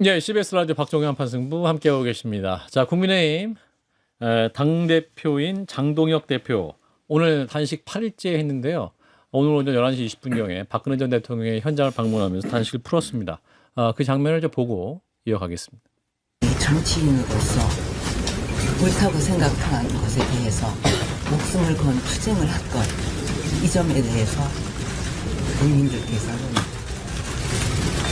예, CBS 라디오 박종현 한판승부 함께하고 계십니다. 자, 국민의힘 당대표인 장동혁 대표 오늘 단식 8일째 했는데요. 오늘 오전 11시 20분경에 박근혜 전 대통령의 현장을 방문하면서 단식을 풀었습니다. 그 장면을 좀 보고 이어가겠습니다. 정치인으로서 옳다고 생각하는 것에 대해서 목숨을 건 투쟁을 했던 이 점에 대해서 국민들께서는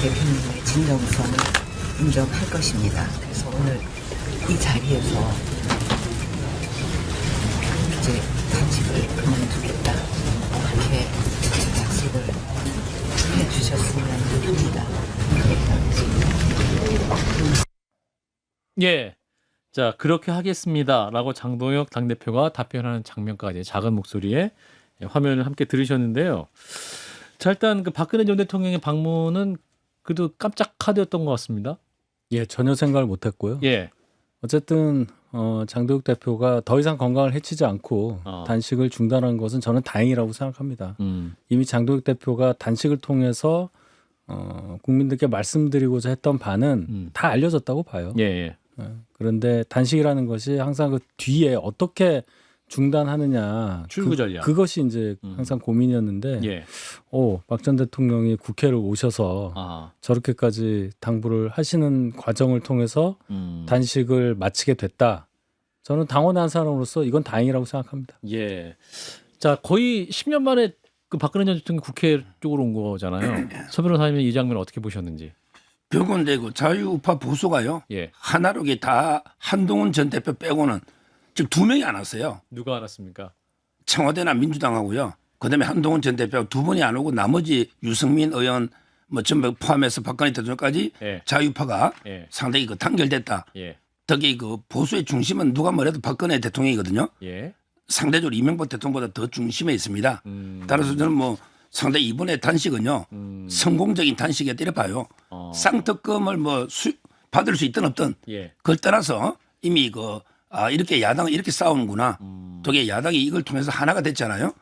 대표님의 진정성을 인정할 것입니다. 그래서 오늘 이 자리에서 이제 단식을 그만두겠다 이렇게 약속을 해주셨으면 합니다. 예. 자, 그렇게 하겠습니다라고 장동혁 당대표가 답변하는 장면까지 작은 목소리에 화면을 함께 들으셨는데요. 자, 일단 그 박근혜 전 대통령의 방문은 그래도 깜짝 카드였던 것 같습니다. 예, 전혀 생각을 못했고요. 예. 어쨌든 장동혁 대표가 더 이상 건강을 해치지 않고 단식을 중단한 것은 저는 다행이라고 생각합니다. 이미 장동혁 대표가 단식을 통해서 국민들께 말씀드리고자 했던 바는 다 알려졌다고 봐요. 예, 예. 그런데 단식이라는 것이 항상 그 뒤에 어떻게 중단하느냐 출구 전략. 그것이 이제 항상 고민이었는데 예. 박 전 대통령이 국회를 오셔서 저렇게까지 당부를 하시는 과정을 통해서 단식을 마치게 됐다. 저는 당원의 한 사람으로서 이건 다행이라고 생각합니다. 예. 자, 거의 10년 만에 그 박근혜 전 대통령이 국회 쪽으로 온 거잖아요. 서 변호사님은 이 장면 어떻게 보셨는지. 벽원되고 자유우파 보수가요. 예. 하나로게 다 한동훈 전 대표 빼고는 지금 2명이 안 왔어요. 누가 알았습니까? 청와대나 민주당하고요. 그다음에 한동훈 전 대표 2분이 안 오고 나머지 유승민 의원 뭐 전부 포함해서 박근혜 대통령까지 예. 자유파가 예. 상당히 그 단결됐다. 예. 특히 그 보수의 중심은 누가 뭐래도 박근혜 대통령이거든요. 예. 상대적으로 이명박 대통령보다 더 중심에 있습니다. 따라서 저는 뭐 상당히 이번에 단식은요 성공적인 단식에 때려봐요. 쌍특검을 뭐 받을 수 있든 없든 예. 그걸 떠나서 이미 이렇게 야당은 이렇게 싸우는구나. 또게 야당이 이걸 통해서 하나가 됐잖아요.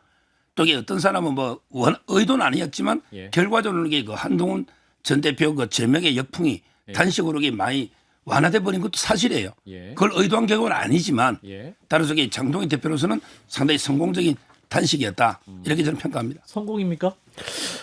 또게 어떤 사람은 뭐 의도는 아니었지만 예. 결과적으로 이게 그 한동훈 전 대표 그 제명의 역풍이 단식으로 이게 많이 완화돼 버린 것도 사실이에요. 예. 그걸 의도한 결과는 아니지만 예. 따라서 장동희 대표로서는 상당히 성공적인 단식이었다. 이렇게 저는 평가합니다. 성공입니까?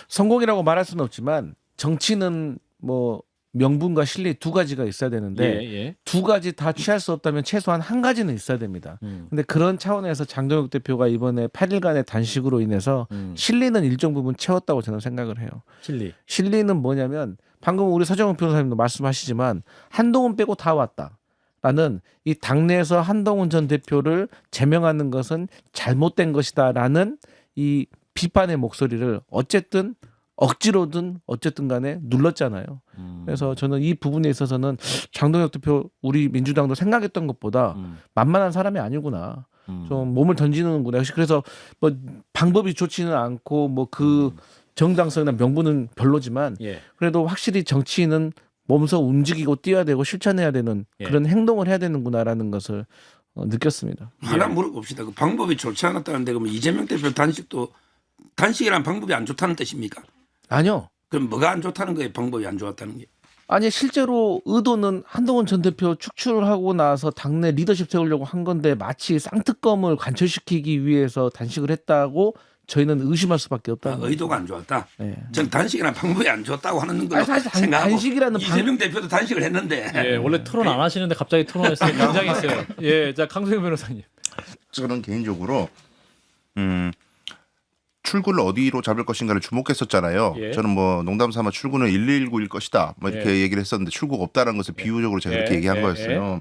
성공이라고 말할 수는 없지만 정치는 뭐 명분과 실리 두 가지가 있어야 되는데 예. 예. 두 가지 다 취할 수 없다면 최소한 한 가지는 있어야 됩니다. 근데 그런 차원에서 장동혁 대표가 이번에 8일간의 단식으로 인해서 실리는 일정 부분 채웠다고 저는 생각을 해요. 실리. 실리는 뭐냐면 방금 우리 서정훈 변호사님도 말씀하시지만 한동훈 빼고 다 왔다. 라는 이 당내에서 한동훈 전 대표를 제명하는 것은 잘못된 것이다라는 이 비판의 목소리를 어쨌든 억지로든 어쨌든 간에 눌렀잖아요. 그래서 저는 이 부분에 있어서는 장동혁 대표 우리 민주당도 생각했던 것보다 만만한 사람이 아니구나. 좀 몸을 던지는구나. 그래서 뭐 방법이 좋지는 않고 뭐 그 정당성이나 명분은 별로지만 예. 그래도 확실히 정치인은 몸소 움직이고 뛰어야 되고 실천해야 되는 그런 행동을 해야 되는구나라는 것을 느꼈습니다. 하나 물어봅시다. 그 방법이 좋지 않았다는데 그러면 이재명 대표 단식이란 방법이 안 좋다는 뜻입니까? 아니요. 그럼 뭐가 안 좋다는 거예요? 방법이 안 좋았다는 게. 아니 실제로 의도는 한동훈 전 대표 축출하고 나서 당내 리더십 세우려고 한 건데 마치 쌍특검을 관철시키기 위해서 단식을 했다고 저희는 의심할 수밖에 없다. 의도가 안 좋았다. 네. 전 단식이란 방법이 안 좋았다고 하는 걸로 아니, 사실 생각하고 단식이라는 이재명 대표도 단식을 했는데 예, 원래 토론 안 하시는데 갑자기 토론했어요. 굉장했어요. 예, 자 강소영 변호사님. 저는 개인적으로 출구를 어디로 잡을 것인가를 주목했었잖아요. 예. 저는 뭐 농담삼아 출구는 119일 것이다. 뭐 이렇게 얘기를 했었는데 출구가 없다는 것을 비유적으로 제가 그렇게 얘기한 거였어요.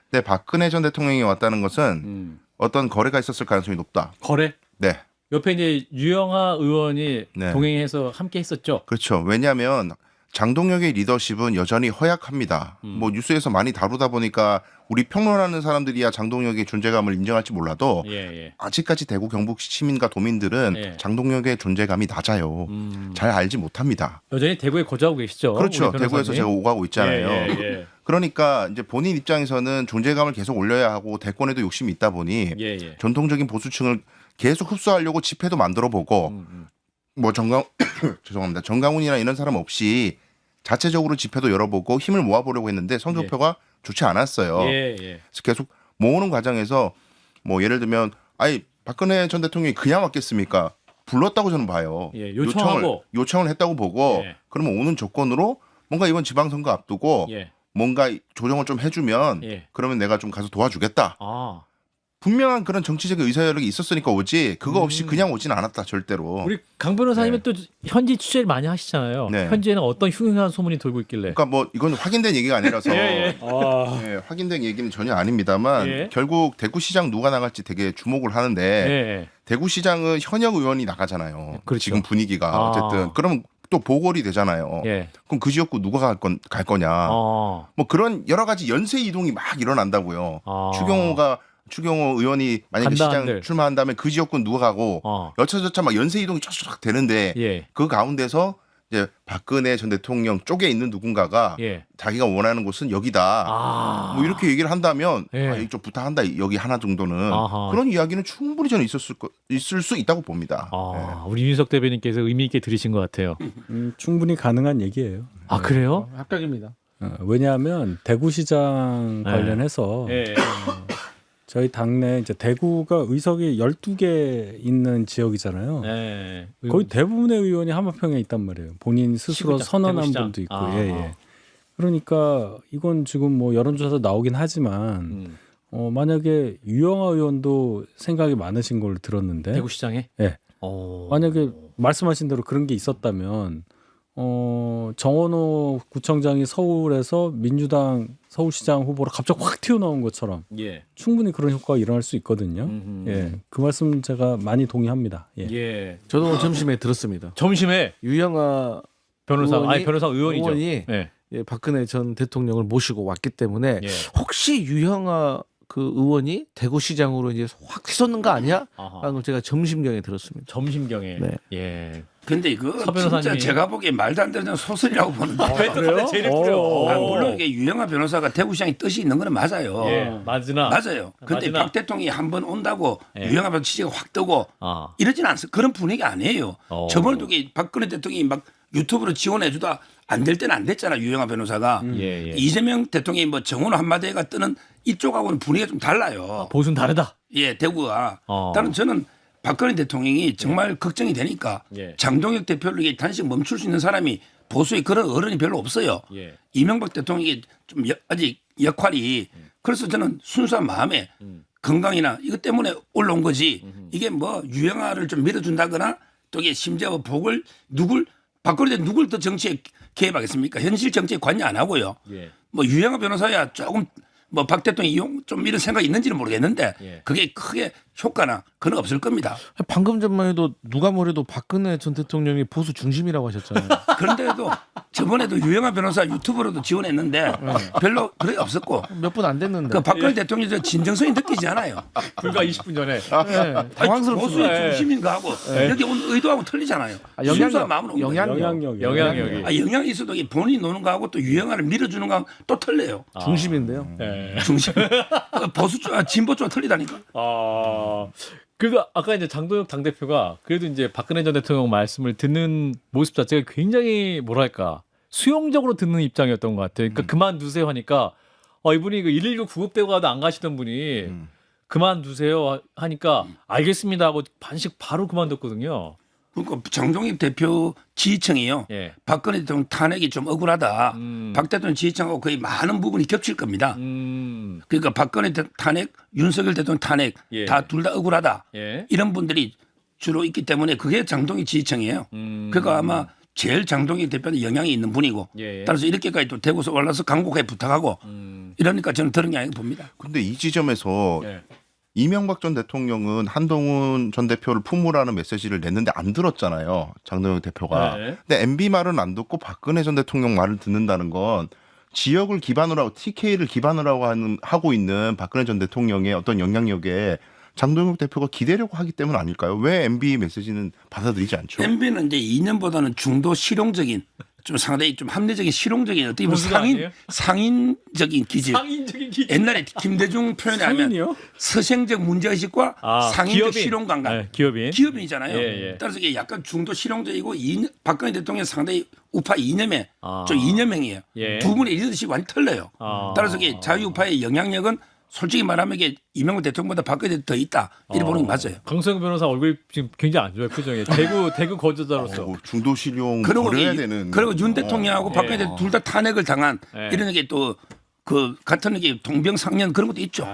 근데 박근혜 전 대통령이 왔다는 것은 어떤 거래가 있었을 가능성이 높다. 거래? 네. 옆에 이제 유영하 의원이 네. 동행해서 함께 했었죠. 그렇죠. 왜냐하면 장동혁의 리더십은 여전히 허약합니다. 뭐 뉴스에서 많이 다루다 보니까 우리 평론하는 사람들이야 장동혁의 존재감을 인정할지 몰라도 예. 아직까지 대구 경북 시민과 도민들은 예. 장동혁의 존재감이 낮아요. 잘 알지 못합니다. 여전히 대구에 거주하고 계시죠. 그렇죠. 우리 대구에서 변호사님. 제가 오가고 있잖아요. 예. 그러니까 이제 본인 입장에서는 존재감을 계속 올려야 하고 대권에도 욕심이 있다 보니 예. 전통적인 보수층을 계속 흡수하려고 집회도 만들어 보고 뭐 죄송합니다. 정강훈이나 이런 사람 없이 자체적으로 집회도 열어보고 힘을 모아보려고 했는데 성적표가 좋지 않았어요. 예. 그래서 계속 모으는 과정에서 뭐 예를 들면 아니 박근혜 전 대통령이 그냥 왔겠습니까? 불렀다고 저는 봐요. 예, 요청을 했다고 보고 예. 그러면 오는 조건으로 뭔가 이번 지방선거 앞두고 예. 뭔가 조정을 좀 해주면 예. 그러면 내가 좀 가서 도와주겠다. 아. 분명한 그런 정치적 의사결이 있었으니까 오지 그거 없이 그냥 오지는 않았다 절대로. 우리 강 변호사님은 네. 또 현지 취재를 많이 하시잖아요. 네. 현지에는 어떤 흉흉한 소문이 돌고 있길래. 그러니까 뭐 이건 확인된 얘기가 아니라서 예. 예, 확인된 얘기는 전혀 아닙니다만 예. 결국 대구시장 누가 나갈지 되게 주목을 하는데 예. 대구시장은 현역 의원이 나가잖아요. 그렇죠. 지금 분위기가 아. 어쨌든 그러면 또 보궐이 되잖아요. 예. 그럼 그 지역구 누가 갈 거냐. 아. 뭐 그런 여러 가지 연쇄 이동이 막 일어난다고요. 아. 추경호 의원이 만약에 간다 시장 한들. 출마한다면 그 지역군 누가 가고 여차저차 막 연쇄 이동이 쫙쫙 되는데 예. 그 가운데서 이제 박근혜 전 대통령 쪽에 있는 누군가가 예. 자기가 원하는 곳은 여기다. 아. 뭐 이렇게 얘기를 한다면 예. 아, 좀 부탁한다 여기 하나 정도는 아하. 그런 이야기는 충분히 저는 있을 수 있다고 봅니다. 아, 우리 윤석 대변인께서 의미 있게 들으신 것 같아요. 충분히 가능한 얘기예요. 아, 그래요? 합격입니다. 왜냐하면 대구시장 네. 관련해서 예. 저희 당내 이제 대구가 의석이 12개 있는 지역이잖아요. 예. 거의 대부분의 의원이 한마평에 있단 말이에요. 본인 스스로 시구장, 선언한 대구시장. 분도 있고. 아. 예. 그러니까 이건 지금 뭐 여론조사도 나오긴 하지만 만약에 유영하 의원도 생각이 많으신 걸로 들었는데 대구시장에? 예. 만약에 말씀하신 대로 그런 게 있었다면 정원호 구청장이 서울에서 민주당 서울시장 후보로 갑자기 확 튀어나온 것처럼 예. 충분히 그런 효과가 일어날 수 있거든요. 예, 그 말씀 제가 많이 동의합니다. 예. 예. 저도 오늘 점심에 들었습니다. 점심에 유영아 변호사, 의원이- 변호사 의원이죠. 의원이 예. 예, 박근혜 전 대통령을 모시고 왔기 때문에 예. 혹시 유영아 그 의원이 대구시장으로 이제 확 휘솟는 거 아니야? 아하. 라는 걸 제가 점심경에 들었습니다. 점심경에. 네. 예. 근데 그 서 변호사님이- 진짜 제가 보기엔 말도 안 되는 소설이라고 보는데. 그래요? 제일 예쁘요. 물론 이게 유영하 변호사가 대구시장에 뜻이 있는 건 맞아요. 예. 맞으나. 맞아요. 근데 맞으나. 박 대통령이 한 번 온다고 예. 유영하 변호사 취재가 확 뜨고 아. 이러진 않습니다. 그런 분위기 아니에요. 어. 저번에 두기 박근혜 대통령이 막 유튜브로 지원해주다 안 될 때는 안 됐잖아 유영하 변호사가. 예. 이재명 대통령이 뭐 정원호 한마디가 뜨는 이쪽하고는 분위기가 좀 달라요. 보수는 다르다. 예, 대구가. 어. 다른 저는 박근혜 대통령이 정말 걱정이 되니까 예. 장동혁 대표를 이게 단식 멈출 수 있는 사람이 보수에 그런 어른이 별로 없어요. 예. 이명박 대통령이 좀 아직 역할이 그래서 저는 순수한 마음에 건강이나 이것 때문에 올라온 거지 이게 뭐 유영아를 좀 밀어준다거나 또 이게 심지어 복을 박근혜 누굴 더 정치에 개입하겠습니까? 현실 정치에 관여 안 하고요. 예. 뭐 유영아 변호사야 조금 뭐 박 대통령이 좀 이런 생각이 있는지는 모르겠는데 예. 그게 크게 효과나 그건 없을 겁니다. 방금 전만 해도 누가 뭐래도 박근혜 전 대통령이 보수 중심이라고 하셨잖아요. 그런데도 저번에도 유영아 변호사 유튜브로도 지원했는데 별로 그래 없었고 몇 분 안 됐는데. 그 박근혜 대통령이 저 진정성이 느끼지 않아요. 불과 20분 전에. 네, 당황스럽습니다. 보수의 중심인 거하고 여기 온 의도하고 틀리잖아요. 순수한 마음으로 온 거예요. 영향력. 영향력이. 영향이 있어도 이 본인이 노는 거하고 또 유영아를 밀어주는 거하고 또 틀려요. 중심인데요. 예. 중심. 보수 쪽, 진보 쪽 틀리다니까. 그래도 아까 이제 장동혁 당대표가 그래도 이제 박근혜 전 대통령 말씀을 듣는 모습 자체가 굉장히 뭐랄까 수용적으로 듣는 입장이었던 것 같아요. 그러니까 그만두세요 하니까 이분이 그 119 구급대고 가도 안 가시던 분이 그만두세요 하니까 알겠습니다 하고 반씩 바로 그만뒀거든요. 그러니까 장동혁 대표 지지층이요. 예. 박근혜 대통령 탄핵이 좀 억울하다. 박 대통령 지지층하고 거의 많은 부분이 겹칠 겁니다. 그러니까 박근혜 탄핵, 윤석열 대통령 탄핵 예. 다 둘 다 억울하다. 예. 이런 분들이 주로 있기 때문에 그게 장동혁 지지층이에요. 그러니까 아마 제일 장동혁 대표는 영향이 있는 분이고 예. 따라서 이렇게까지 또 대구에서 올라서 강국에 부탁하고 이러니까 저는 그런 게 아니고 봅니다. 근데 이 지점에서 예. 이명박 전 대통령은 한동훈 전 대표를 품으라는 메시지를 냈는데 안 들었잖아요. 장동혁 대표가. 네. 근데 MB 말은 안 듣고 박근혜 전 대통령 말을 듣는다는 건 지역을 기반으로 하고 TK를 기반으로 하고 있는 박근혜 전 대통령의 어떤 영향력에 장동혁 대표가 기대려고 하기 때문 아닐까요? 왜 MB 메시지는 받아들이지 않죠? MB는 이제 2년보다는 중도 실용적인 좀 상당히 좀 합리적인 실용적인 어떻게 보면 보수가 아니에요? 상인적인 기질. 상인적인 기질. 옛날에 김대중 표현에 하면 상인이요? 서생적 문제의식과 상인적 기업인. 실용 감각. 네, 기업인. 기업인이잖아요. 예. 따라서 이게 약간 중도 실용적이고 박근혜 대통령 상당히 우파 이념에 좀 이념형이에요. 예. 두 분의 리더십이 완전 틀려요. 아. 따라서 이게 자유우파의 영향력은 솔직히 말하면 이게 이명박 대통령보다 박근혜 더 있다. 이렇게 보는 게 맞아요. 강소영 변호사 얼굴이 지금 굉장히 안 좋아요. 표정이. 대구 거주자로서. 중도 실용 그리고 버려야 되는. 그리고 윤 대통령하고 박근혜 대통령 둘 다 탄핵을 당한 이런 게 또 그 같은 게 동병상련 그런 것도 있죠.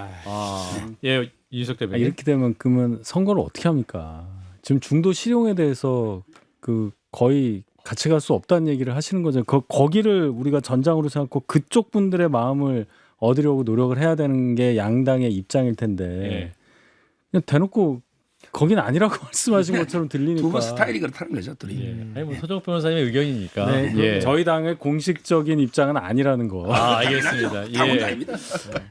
예, 이준석 대변인. 이렇게 되면 그러면 선거를 어떻게 합니까? 지금 중도 실용에 대해서 그 거의 같이 갈 수 없다는 얘기를 하시는 거죠. 거기를 우리가 전장으로 생각하고 그쪽 분들의 마음을 얻으려고 노력을 해야 되는 게 양당의 입장일 텐데 그냥 대놓고 거긴 아니라고 말씀하신 것처럼 들리니까 두 분 스타일이 그렇다는 거죠. 둘이. 아니 뭐 서정욱 변호사님의 의견이니까. 네, 예. 저희 당의 공식적인 입장은 아니라는 거. 알겠습니다. 다 혼자 아닙니다.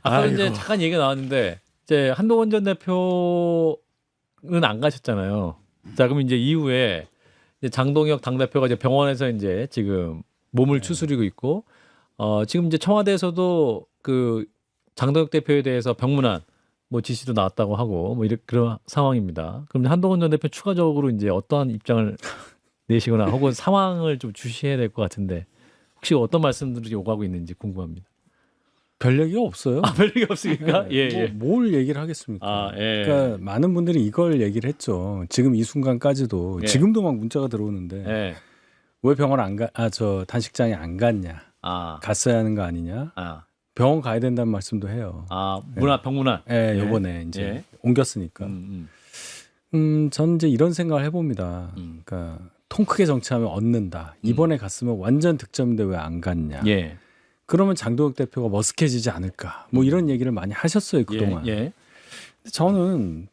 아까 이제 잠깐 얘기가 나왔는데 이제 한동훈 전 대표는 안 가셨잖아요. 자, 그럼 이제 이후에 이제 장동혁 당대표가 이제 병원에서 이제 지금 몸을 추스리고 있고 지금 이제 청와대에서도 그 장동혁 대표에 대해서 병문안 뭐 지시도 나왔다고 하고 뭐 그런 상황입니다. 그럼 한동훈 전 대표 추가적으로 이제 어떠한 입장을 내시거나 혹은 상황을 좀 주시해야 될 것 같은데 혹시 어떤 말씀들이 오가고 있는지 궁금합니다. 별 얘기가 없어요. 별 얘기 없습니까? 예. 뭘 얘기를 하겠습니까? 예. 그러니까 많은 분들이 이걸 얘기를 했죠. 지금 이 순간까지도 예. 지금도 막 문자가 들어오는데 예. 왜 병원 안 가? 저 단식장에 안 갔냐? 갔어야 하는 거 아니냐? 병원 가야 된다는 말씀도 해요. 병문안. 예, 요번에 이제 옮겼으니까. 전 이제 이런 생각을 해봅니다. 그러니까 통 크게 정치하면 얻는다. 이번에 갔으면 완전 득점인데 왜 안 갔냐? 예. 그러면 장동혁 대표가 머쓱해지지 않을까? 뭐 이런 얘기를 많이 하셨어요 그동안. 예. 저는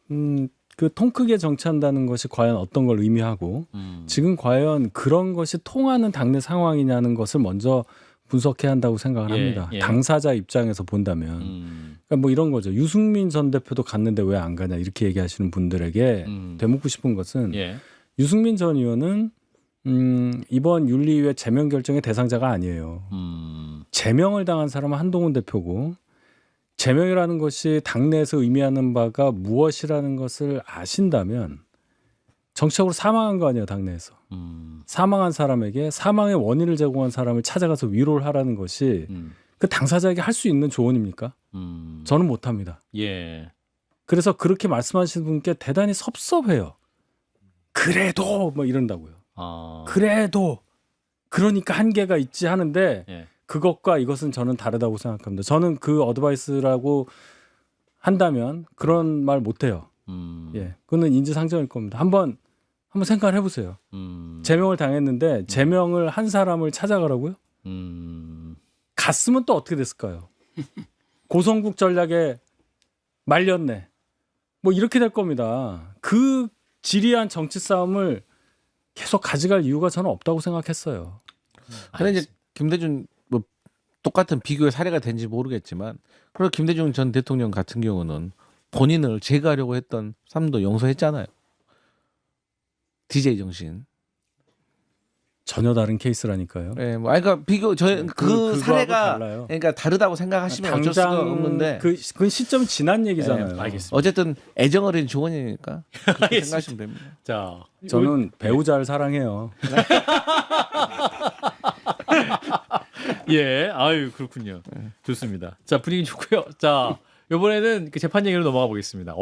그 통 크게 정치한다는 것이 과연 어떤 걸 의미하고 지금 과연 그런 것이 통하는 당내 상황이냐는 것을 먼저 분석해야 한다고 생각을 합니다. 당사자 입장에서 본다면. 그러니까 뭐 이런 거죠. 유승민 전 대표도 갔는데 왜 안 가냐 이렇게 얘기하시는 분들에게 되묻고 싶은 것은 유승민 전 의원은 이번 윤리위의 제명 결정의 대상자가 아니에요. 제명을 당한 사람은 한동훈 대표고 제명이라는 것이 당내에서 의미하는 바가 무엇이라는 것을 아신다면 정치적으로 사망한 거 아니에요, 당내에서. 사망한 사람에게 사망의 원인을 제공한 사람을 찾아가서 위로를 하라는 것이 그 당사자에게 할 수 있는 조언입니까? 저는 못합니다. 예. 그래서 그렇게 말씀하시는 분께 대단히 섭섭해요. 그래도 뭐 이런다고요. 그래도 그러니까 한계가 있지 하는데 그것과 이것은 저는 다르다고 생각합니다. 저는 그 어드바이스라고 한다면 그런 말 못해요. 예, 그거는 인지상정일 겁니다. 한번 생각을 해보세요. 제명을 당했는데 제명을 한 사람을 찾아가라고요? 갔으면 또 어떻게 됐을까요? 고성국 전략에 말렸네. 뭐 이렇게 될 겁니다. 그 지리한 정치 싸움을 계속 가져갈 이유가 저는 없다고 생각했어요. 근데 이제 김대중 뭐 똑같은 비교의 사례가 된지 모르겠지만 그리고 김대중 전 대통령 같은 경우는 본인을 제거하려고 했던 사람도 용서했잖아요. DJ 정신. 전혀 다른 케이스라니까요. 네, 뭐 그러니까 비교 그 그거하고 사례가 달라요. 그러니까 다르다고 생각하시면 어쩔 수가 없는데 그건 시점 지난 얘기잖아요. 네, 알겠습니다. 어쨌든 애정 어린 조언이니까 그렇게 생각하시면 됩니다. 자, 저는 배우자를 사랑해요. 예, 아유 그렇군요. 좋습니다. 자, 분위기 좋고요. 자, 이번에는 그 재판 얘기로 넘어가 보겠습니다.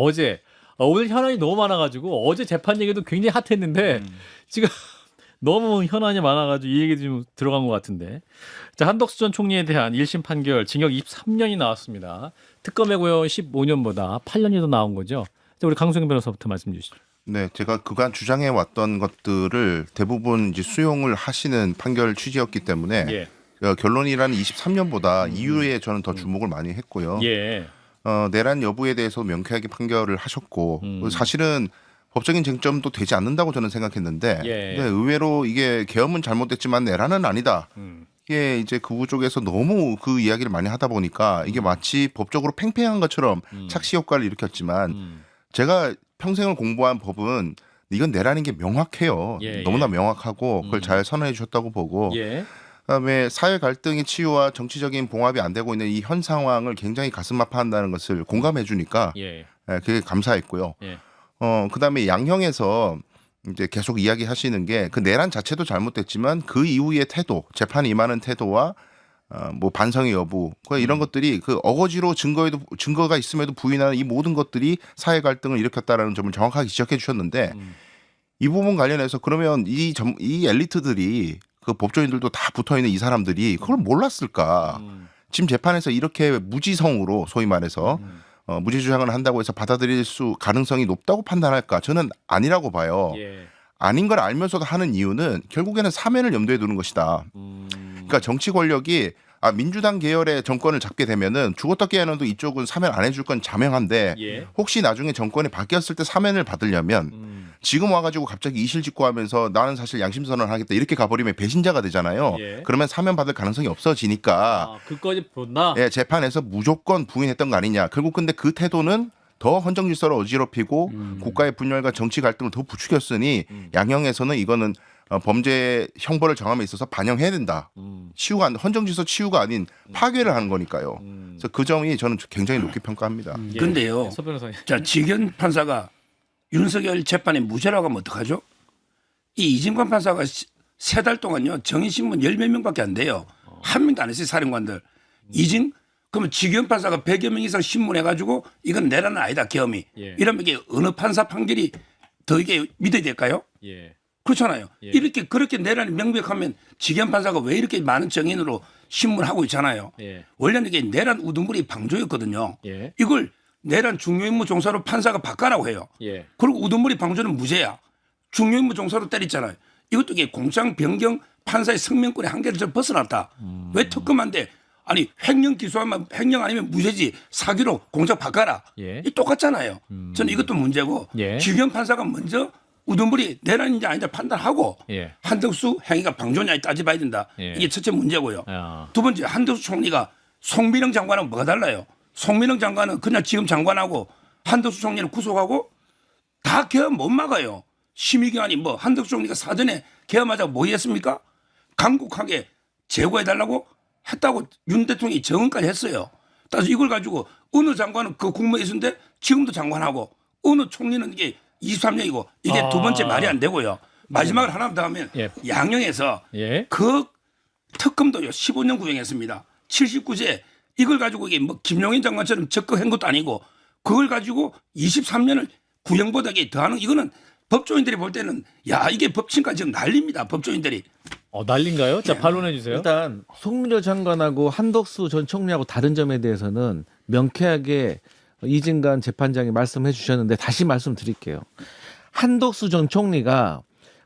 오늘 현안이 너무 많아가지고 어제 재판 얘기도 굉장히 핫했는데 지금 너무 현안이 많아가지고 이 얘기 좀 들어간 것 같은데. 자, 한덕수 전 총리에 대한 1심 판결 징역 23년이 나왔습니다. 특검의 구형 15년보다 8년이 더 나온 거죠. 자, 우리 강수영 변호사부터 말씀 주시죠. 네, 제가 그간 주장해 왔던 것들을 대부분 이제 수용을 하시는 판결 취지였기 때문에 결론이라는 23년보다 이후에 저는 더 주목을 많이 했고요. 내란 여부에 대해서 명쾌하게 판결을 하셨고 사실은 법적인 쟁점도 되지 않는다고 저는 생각했는데 근데 의외로 이게 계엄은 잘못됐지만 내란은 아니다. 이게 이제 그 쪽에서 너무 그 이야기를 많이 하다 보니까 이게 마치 법적으로 팽팽한 것처럼 착시 효과를 일으켰지만 제가 평생을 공부한 법은 이건 내라는 게 명확해요. 예, 너무나 예. 명확하고 그걸 잘 선언해 주셨다고 보고 예. 그다음에 사회 갈등의 치유와 정치적인 봉합이 안 되고 있는 이 현 상황을 굉장히 가슴 아파한다는 것을 공감해 주니까 예. 예, 그게 감사했고요. 예. 그다음에 양형에서 이제 계속 이야기하시는 게 그 내란 자체도 잘못됐지만 그 이후의 태도, 재판에 임하는 태도와 뭐 반성의 여부, 이런 것들이 그 어거지로 증거가 있음에도 부인하는 이 모든 것들이 사회 갈등을 일으켰다라는 점을 정확하게 지적해 주셨는데 이 부분 관련해서 그러면 이 엘리트들이 그 법조인들도 다 붙어 있는 이 사람들이 그걸 몰랐을까? 지금 재판에서 이렇게 무지성으로 소위 말해서 무죄 주장을 한다고 해서 받아들일 가능성이 높다고 판단할까? 저는 아니라고 봐요. 예. 아닌 걸 알면서도 하는 이유는 결국에는 사면을 염두에 두는 것이다. 그러니까 정치 권력이 민주당 계열의 정권을 잡게 되면은 죽었다 깨어나도 이쪽은 사면 안 해줄 건 자명한데 예. 혹시 나중에 정권이 바뀌었을 때 사면을 받으려면 지금 와가지고 갑자기 이실직고하면서 나는 사실 양심선언을 하겠다 이렇게 가버리면 배신자가 되잖아요. 예. 그러면 사면 받을 가능성이 없어지니까 그까지 본다. 예, 재판에서 무조건 부인했던 거 아니냐. 결국 근데 그 태도는 더 헌정 질서를 어지럽히고 국가의 분열과 정치 갈등을 더 부추겼으니 양형에서는 이거는 범죄 형벌을 정함에 있어서 반영해야 된다. 헌정 질서 치유가 아닌 파괴를 하는 거니까요. 그래서 그 점이 저는 굉장히 높게 평가합니다. 예. 근데요. 서 변호사님. 자, 지견 판사가 윤석열 재판에 무죄라고 하면 어떡하죠? 이 이진관 판사가 3달 동안요. 정인신문 10몇 명밖에 안 돼요. 한 명도 안 했어요. 사령관들. 그러면 지견 판사가 100여 명 이상 신문해가지고 이건 내란은 아니다. 계엄이. 예. 이러면 이게 어느 판사 판결이 더 이게 믿어야 될까요? 예. 그렇잖아요. 예. 그렇게 내란이 명백하면 지견 판사가 왜 이렇게 많은 정인으로 신문하고 있잖아요. 예. 원래는 이게 내란 우두머리 방조였거든요. 예. 이걸 내란 중요임무 종사로 판사가 바꿔라고 해요. 예. 그리고 우두머리 방조는 무죄야. 중요임무 종사로 때렸잖아요. 이것도 이게 공장 변경 판사의 성명권의 한계를 좀 벗어났다. 왜 특검한데 아니 횡령 기소하면 횡령 아니면 무죄지 사기로 공작 바꿔라. 예. 이 똑같잖아요. 저는 이것도 문제고 예. 지견 판사가 먼저 우두머리 내란인지 아닌지 판단하고 예. 한덕수 행위가 방조냐 따져봐야 된다. 예. 이게 첫째 문제고요. 아. 두 번째 한덕수 총리가 송민영 장관하고 뭐가 달라요? 송민영 장관은 그냥 지금 장관하고 한덕수 총리를 구속하고 다 계엄 못 막아요. 심의기관이 뭐 한덕수 총리가 사전에 계엄하자고 뭐 했습니까? 강국하게 제고해달라고 했다고 윤 대통령이 정언까지 했어요. 따라서 이걸 가지고 어느 장관은 그 국무에 있었는데 지금도 장관하고 어느 총리는 이게 23년이고 이게 두 번째 말이 안 되고요. 마지막으로 하나 더 하면 예. 양형에서 예. 그 특검도요 15년 구형했습니다. 79제 이걸 가지고 이게 뭐 김용인 장관처럼 적극한 것도 아니고 그걸 가지고 23년을 구형보다 더하는 이거는 법조인들이 볼 때는 야 이게 법치니까 지금 난립니다. 법조인들이. 난린가요? 자, 반론해 주세요. 일단 송민호 장관하고 한덕수 전 총리하고 다른 점에 대해서는 명쾌하게 이진관 재판장이 말씀해 주셨는데 다시 말씀드릴게요. 한덕수 전 총리가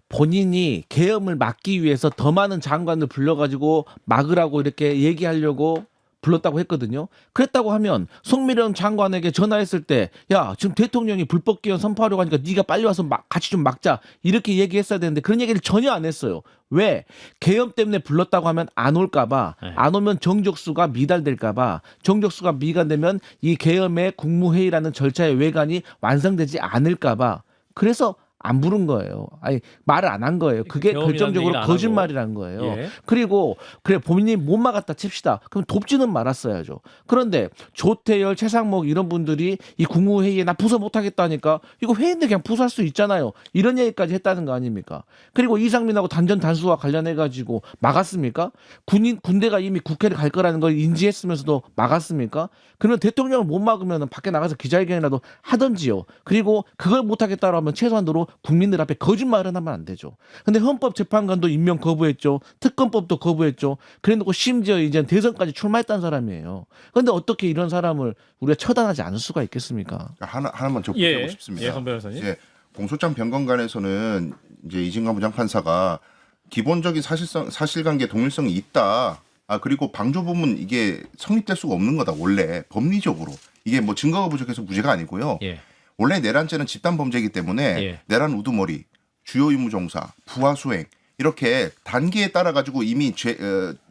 본인이 계엄을 막기 위해서 더 많은 장관을 불러가지고 막으라고 이렇게 얘기하려고 불렀다고 했거든요. 그랬다고 하면 송미령 장관에게 전화했을 때 야 지금 대통령이 불법 계엄 선포하려고 하니까 네가 빨리 와서 같이 좀 막자 이렇게 얘기했어야 되는데 그런 얘기를 전혀 안 했어요. 왜? 계엄 때문에 불렀다고 하면 안 올까 봐. 안 오면 정족수가 미달될까 봐. 정족수가 미달되면 이 계엄의 국무회의라는 절차의 외관이 완성되지 않을까 봐. 그래서 안 부른 거예요. 아니 말을 안 한 거예요. 그게 계엄이라는 결정적으로 얘기를 안 거짓말이란 거예요. 예. 그리고 그래 본인이 못 막았다 칩시다. 그럼 돕지는 말았어야죠. 그런데 조태열, 최상목 이런 분들이 이 국무회의에 나 부서 못하겠다니까 이거 회의인데 그냥 부서할 수 있잖아요. 이런 얘기까지 했다는 거 아닙니까? 그리고 이상민하고 단전 단수와 관련해 가지고 막았습니까? 군대가 이미 국회를 갈 거라는 걸 인지했으면서도 막았습니까? 그러면 대통령을 못 막으면 밖에 나가서 기자회견이라도 하던지요. 그리고 그걸 못하겠다고 하면 최소한도로 국민들 앞에 거짓말은 하면 안 되죠. 근데 헌법재판관도 임명 거부했죠. 특검법도 거부했죠. 그래놓고 심지어 이제 대선까지 출마했다는 사람이에요. 그런데 어떻게 이런 사람을 우리가 처단하지 않을 수가 있겠습니까? 하나만 좀 예. 보고 싶습니다. 예, 선 변호사님. 예, 공소장 변경관에서는 이제 이진관 부장판사가 기본적인 사실관계 동일성이 있다. 그리고 방조범은 이게 성립될 수가 없는 거다. 원래 법리적으로 이게 뭐 증거가 부족해서 무죄가 아니고요. 예. 원래 내란죄는 집단 범죄이기 때문에 예. 내란 우두머리, 주요 임무 종사, 부하 수행 이렇게 단계에 따라 가지고 이미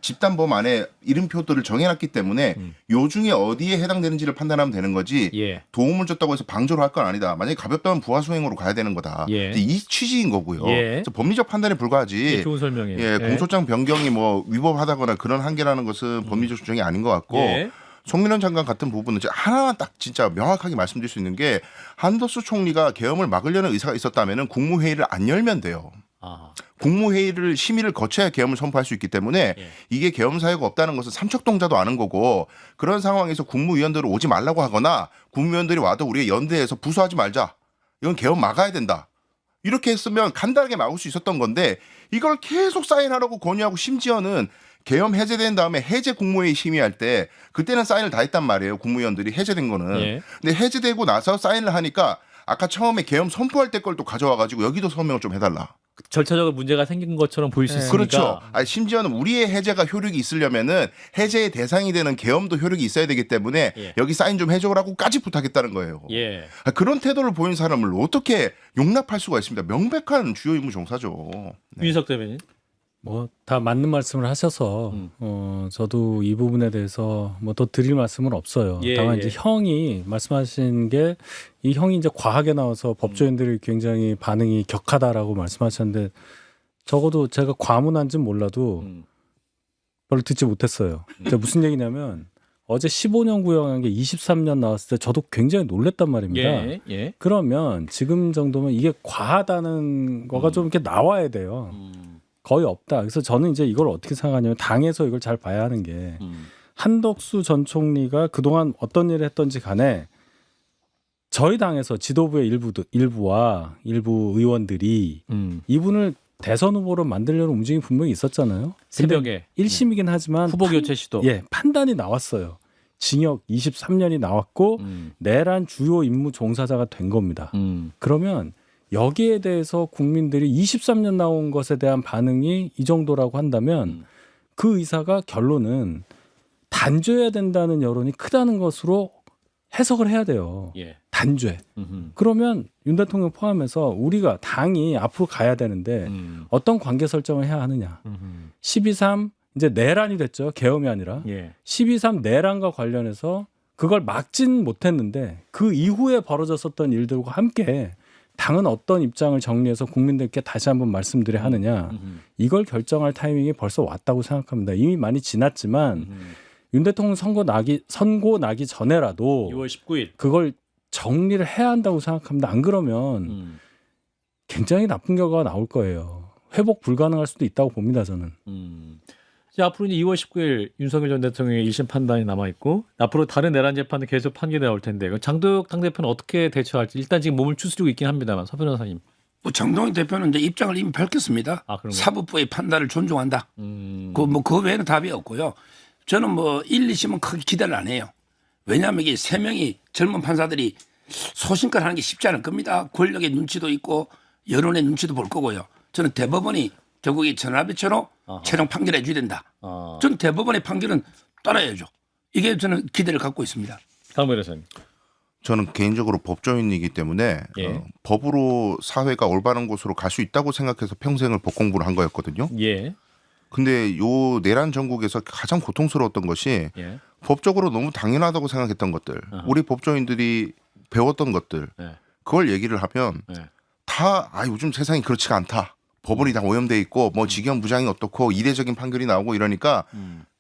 집단범 안에 이름표들을 정해놨기 때문에 요 중에 어디에 해당되는지를 판단하면 되는 거지 예. 도움을 줬다고 해서 방조를 할 건 아니다. 만약에 가볍다면 부하수행으로 가야 되는 거다. 예. 이제 이 취지인 거고요. 예. 그래서 법리적 판단에 불과하지. 예, 좋은 설명이에요. 예, 공소장 변경이 뭐 위법하다거나 그런 한계라는 것은 법리적 주장이 아닌 것 같고 예. 송민원 장관 같은 부분은 하나만 딱 진짜 명확하게 말씀드릴 수 있는 게 한덕수 총리가 계엄을 막으려는 의사가 있었다면 국무회의를 안 열면 돼요. 아. 국무회의를 심의를 거쳐야 계엄을 선포할 수 있기 때문에 예. 이게 계엄 사유가 없다는 것은 삼척동자도 아는 거고 그런 상황에서 국무위원들을 오지 말라고 하거나 국무위원들이 와도 우리가 연대해서 부수하지 말자. 이건 계엄 막아야 된다. 이렇게 했으면 간단하게 막을 수 있었던 건데 이걸 계속 사인하라고 권유하고 심지어는 계엄 해제된 다음에 해제 국무회의 심의할 때 그때는 사인을 다 했단 말이에요. 국무위원들이 해제된 거는. 예. 근데 해제되고 나서 사인을 하니까 아까 처음에 계엄 선포할 때 걸 또 가져와가지고 여기도 서명을 좀 해달라. 절차적으로 문제가 생긴 것처럼 보일 수 있으니까. 그렇죠. 아니, 심지어는 우리의 해제가 효력이 있으려면은 해제의 대상이 되는 계엄도 효력이 있어야 되기 때문에 예. 여기 사인 좀 해줘라고까지 부탁했다는 거예요. 예. 그런 태도를 보인 사람을 어떻게 용납할 수가 있습니다. 명백한 주요 임무 종사죠. 네. 윤석 대변인. 뭐 다 맞는 말씀을 하셔서 저도 이 부분에 대해서 뭐 더 드릴 말씀은 없어요. 예, 다만 예. 이제 형이 말씀하신 게 이 형이 이제 과하게 나와서 법조인들이 굉장히 반응이 격하다라고 말씀하셨는데 적어도 제가 과문한지는 몰라도 별로 듣지 못했어요. 근데 무슨 얘기냐면 어제 15년 구형한 게 23년 나왔을 때 저도 굉장히 놀랬단 말입니다. 예. 예. 그러면 지금 정도면 이게 과하다는 거가 좀 이렇게 나와야 돼요. 거의 없다. 그래서 저는 이제 이걸 어떻게 생각하냐면 당에서 이걸 잘 봐야 하는 게 한덕수 전 총리가 그동안 어떤 일을 했던지 간에 저희 당에서 지도부의 일부와 일부 의원들이 이분을 대선 후보로 만들려는 움직임이 분명히 있었잖아요. 새벽에 1심이긴 하지만 후보 교체 시도. 예, 판단이 나왔어요. 징역 23년이 나왔고 내란 주요 임무 종사자가 된 겁니다. 그러면 여기에 대해서 국민들이 23년 나온 것에 대한 반응이 이 정도라고 한다면 그 의사가 결론은 단죄해야 된다는 여론이 크다는 것으로 해석을 해야 돼요. 예. 단죄. 그러면 윤 대통령 포함해서 우리가 당이 앞으로 가야 되는데 어떤 관계 설정을 해야 하느냐. 12.3 이제 내란이 됐죠. 계엄이 아니라. 예. 12.3 내란과 관련해서 그걸 막진 못했는데 그 이후에 벌어졌었던 일들과 함께 당은 어떤 입장을 정리해서 국민들께 다시 한번 말씀드려야 하느냐. 이걸 결정할 타이밍이 벌써 왔다고 생각합니다. 이미 많이 지났지만 윤 대통령 선고 나기 전에라도 2월 19일. 그걸 정리를 해야 한다고 생각합니다. 안 그러면 굉장히 나쁜 결과가 나올 거예요. 회복 불가능할 수도 있다고 봅니다. 저는. 이제 앞으로 이제 2월 19일 윤석열 전 대통령의 1심 판단이 남아 있고 앞으로 다른 내란 재판도 계속 판결이 나올 텐데 장도혁 당대표는 어떻게 대처할지 일단 지금 몸을 추스리고 있긴 합니다만 서 변호사님. 뭐 장동희 대표는 이제 입장을 이미 밝혔습니다. 아, 그런가요? 사법부의 판단을 존중한다. 그 외에는 답이 없고요. 저는 뭐 1, 2심은 크게 기대를 안 해요. 왜냐하면 이게 3명이 젊은 판사들이 소신껏 하는 게 쉽지 않을 겁니다. 권력의 눈치도 있고 여론의 눈치도 볼 거고요. 저는 대법원이 결국에 전화배처럼 최종 판결해 줘야 된다. 저는 대법원의 판결은 따라야죠. 이게 저는 기대를 갖고 있습니다. 강 변호사님. 저는 개인적으로 법조인이기 때문에 예. 법으로 사회가 올바른 곳으로 갈 수 있다고 생각해서 평생을 법 공부를 한 거였거든요. 예. 근데 요 내란 전국에서 가장 고통스러웠던 것이 예. 법적으로 너무 당연하다고 생각했던 것들, 우리 법조인들이 배웠던 것들, 예. 그걸 얘기를 하면 예. 다 요즘 세상이 그렇지가 않다. 법원이 다 오염돼 있고 뭐 직영 부장이 어떻고 이례적인 판결이 나오고 이러니까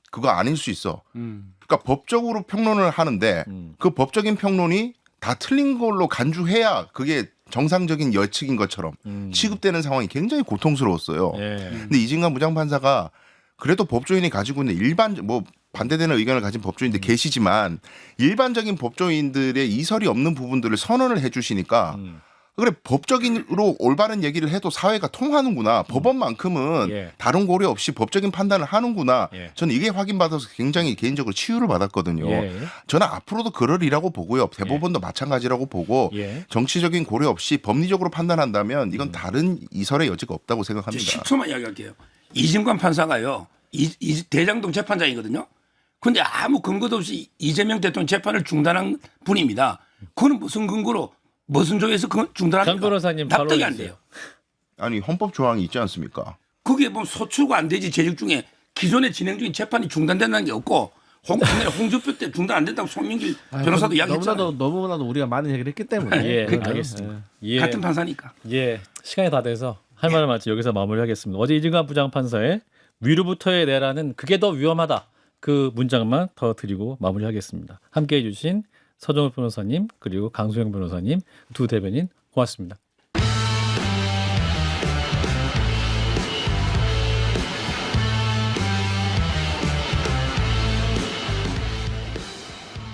그거 아닐 수 있어. 그러니까 법적으로 평론을 하는데 그 법적인 평론이 다 틀린 걸로 간주해야 그게 정상적인 예측인 것처럼 취급되는 상황이 굉장히 고통스러웠어요. 예. 근데 이진관 부장판사가 그래도 법조인이 가지고 있는 뭐 반대되는 의견을 가진 법조인들 계시지만 일반적인 법조인들의 이설이 없는 부분들을 선언을 해주시니까 그래 법적인으로 올바른 얘기를 해도 사회가 통하는구나. 법원만큼은 예. 다른 고려 없이 법적인 판단을 하는구나. 예. 저는 이게 확인받아서 굉장히 개인적으로 치유를 받았거든요. 예. 저는 앞으로도 그러리라고 보고요. 대법원도 마찬가지라고 보고 예. 정치적인 고려 없이 법리적으로 판단한다면 이건 다른 이설의 여지가 없다고 생각합니다. 10초만 이야기할게요. 이진관 판사가요. 대장동 재판장이거든요. 그런데 아무 근거도 없이 이재명 대통령 재판을 중단한 분입니다. 그는 무슨 근거로 무슨 조에서 그 중단합니까? 강 변호사님 납득이 발언해 안 주세요. 돼요. 아니 헌법 조항이 있지 않습니까? 거기에 보면 소추가 안 되지 재직 중에 기존에 진행 중인 재판이 중단된다는 게 없고 홍준표 때 중단 안 된다고 송민길 변호사도 이야기했잖아요. 너무나도 우리가 많은 얘기를 했기 때문에. 예, 그러니까. 알겠습니다. 예. 같은 판사니까. 예, 시간이 다 돼서 할 말을 마치 여기서 마무리하겠습니다. 어제 이진관 부장판사의 위로부터의 내라는 그게 더 위험하다. 그 문장만 더 드리고 마무리하겠습니다. 함께해 주신 서정훈 변호사님 그리고 강수영 변호사님 두 대변인 고맙습니다.